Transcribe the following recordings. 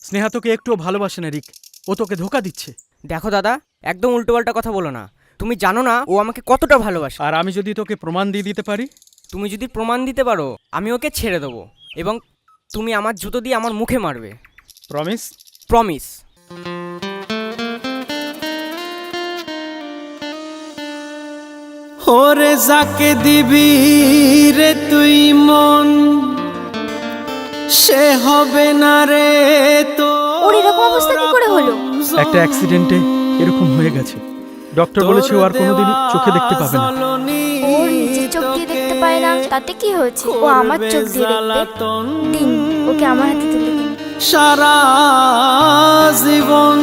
স্নেহা তোকে একটুও ভালোবাসে না রিক, ও তোকে ধোকা দিচ্ছে। দেখো দাদা, একদম উল্টোপাল্টা কথা বলো না। তুমি জানো না ও আমাকে কতটা ভালোবাসে। আর আমি যদি তোকে প্রমাণ দিয়ে দিতে পারি? তুমি যদি প্রমাণ দিতে পারো আমি ওকে ছেড়ে দেবো, এবং তুমি আমার জুতো দিয়ে আমার মুখে মারবে। প্রমিস? প্রমিস। ওরে যাকে দিবি রে তুই মন, সে হবে না রে তো। ওর এরকম অবস্থা কি করে হলো? একটা অ্যাক্সিডেন্টে এরকম হয়ে গেছে। ডক্টর বলেছে ও আর কোনোদিন চোখে দেখতে পাবে না। ওর নিজের চোখ দিয়ে দেখতে পায় না, তাতে কি হয়েছে? ও আমার চোখ দিয়ে দেখবে। দিন ওকে আমার হাতে তুলে দিন। সারা জীবন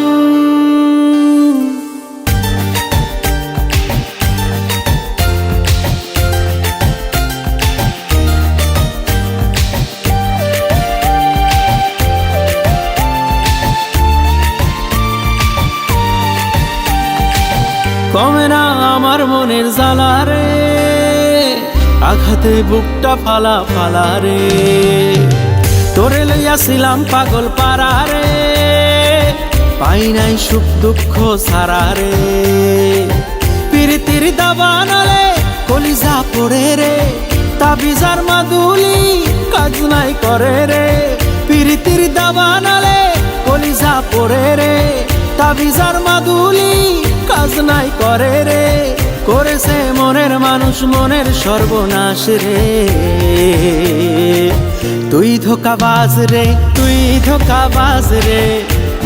কমে না আমার মনের জ্বালা রে, আঘাতে বুকটা ফালা ফালা রে। তোরে লইয়াছিলাম পাগল পারা রে, পাই নাই সুখ দুঃখ সারা রে। পিরিতির দাবানলে কলিজা পড়ে রে, তাবিজার মাদুলি কাজ নাই করে রে। পিরিতির দাবানলে কলিজা পড়ে রে, তাবিজার মাদুলি কাজ নাই করে রে। করেছে মনের মানুষ মনের সর্বনাশ রে। তুই ধোঁকাবাজ রে, তুই ধোঁকাবাজ রে,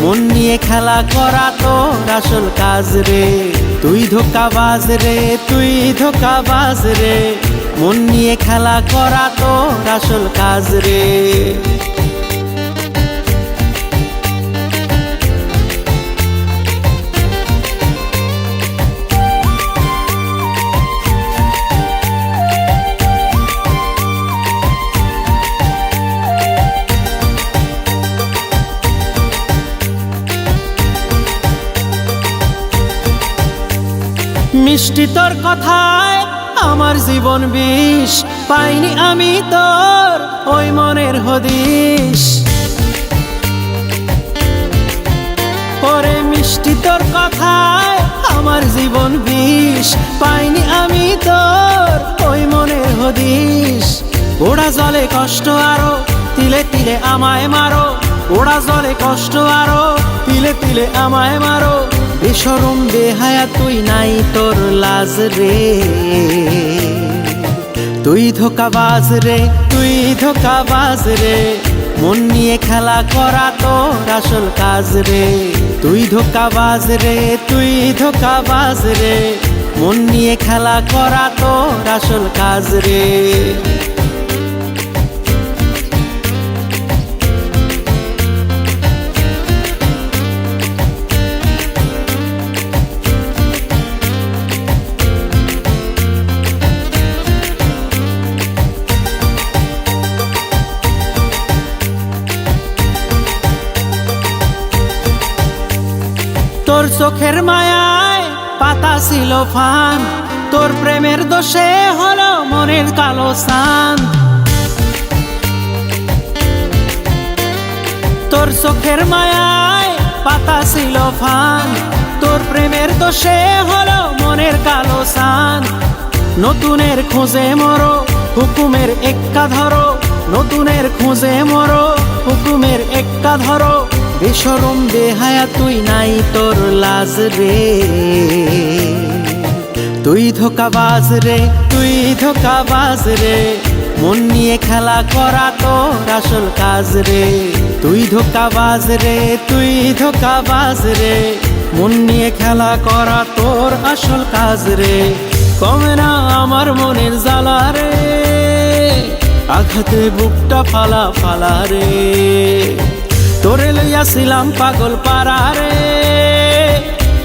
মন নিয়ে খেলা করা তোর আসল কাজ রে। তুই ধোঁকাবাজ রে, তুই ধোঁকাবাজ রে, মন নিয়ে খেলা করা তোর আসল কাজ রে। মিষ্টি তোর কথায় আমার জীবন বিষ, পাইনি আমি তোর ওই মনের হদিস। ওরে মিষ্টি তোর কথায় আমার জীবন বিষ, পাইনি আমি তোর ওই মনের হদিস। ওরা জলে কষ্ট আরো তিলে তিলে আমায় মারো, ওরা জলে কষ্ট আরো তিলে তিলে আমায় মারো। বেশরম বেহায়া তুই নাই তোর লাজ রে। তুই ধোঁকাবাজ রে, তুই ধোঁকাবাজ রে, মন নিয়ে খেলা করা তোর আসল কাজ রে। তুই ধোঁকাবাজ রে, তুই ধোঁকাবাজ রে, মন নিয়ে খেলা করা তোর আসল কাজ রে। তোর চোখের মায়ায় পাতা ছিল ফান, তোর প্রেমের দোষে হলো মনের কালো সান। তোর চোখের মায়ায় পাতা ছিল ফান, তোর প্রেমের দোষে হলো মনের কালো সান। নতুনের খোঁজে মরো হুকুমের এক্কা ধরো, নতুনের খোঁজে মরো হুকুমের এক্কা ধরো। বেশরম বেহায়া তুই নাই তোর লাজ রে। তুই ধোঁকাবাজ রে, তুই ধোঁকাবাজ রে, মন নিয়ে খেলা করা তোর আসল কাজ রে। তুই ধোঁকাবাজ রে, তুই ধোঁকাবাজ রে, মন নিয়ে খেলা করা তোর আসল কাজ রে। কমে না আমার মনের জ্বালা রে, আঘাতে বুকটা ফালা ফালা রে। তোরে লইয়াছিলাম পাগল পারা রে,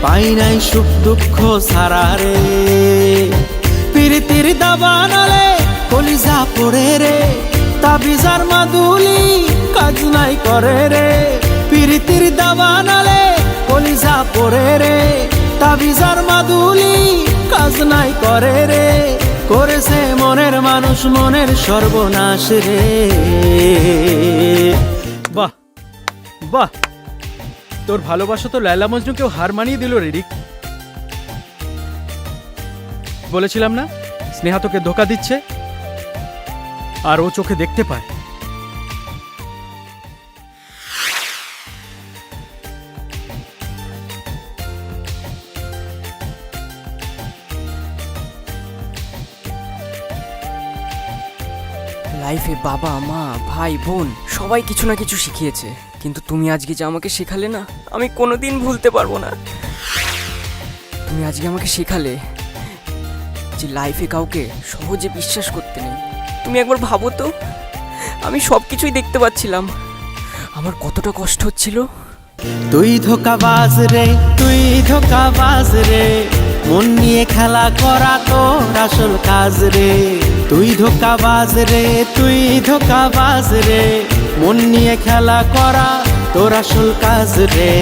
পাই নাই সুখ দুঃখ সারা রে। পিরিতির দাবানলে কলিজা পড়ে রে, তাবিজার মাদুলি কাজ নাই করে রে। পিরিতির দাবানলে কলিজা পড়ে রে, তাবিজার মাদুলি কাজ নাই করে রে। করেছে মনের মানুষ মনের সর্বনাশ রে। বাহ, বাহ, তোর ভালোবাসা তো লায়লা মজনুকেও হার মানিয়ে দিল রে রিক। বলেছিলাম না স্নেহা তোকে ধোকা দিচ্ছে, আর ও চোখে দেখতে পায়। লাইফে বাবা মা ভাই বোন সবাই কিছু না কিছু শিখিয়েছে, কিন্তু তুমি আজকে যে আমাকে শেখালে না, আমি কোনোদিন ভুলতে পারবো না। তুমি আজকে আমাকে শেখালে যে লাইফে কাউকে সহজে বিশ্বাস করতে নেই। তুমি একবার ভাবো তো, আমি সব কিছুই দেখতে পাচ্ছিলাম, আমার কতটা কষ্ট হচ্ছিল। তুই ধোকাবাজ রে, তুই ধোকাবাজ রে, মন নিয়ে খেলা করা তোর আসল কাজ রে। তুই ধোকাবাজ রে, তুই ধোকাবাজ রে, মন নিয়ে খেলা করা তোর আসল কাজ রে।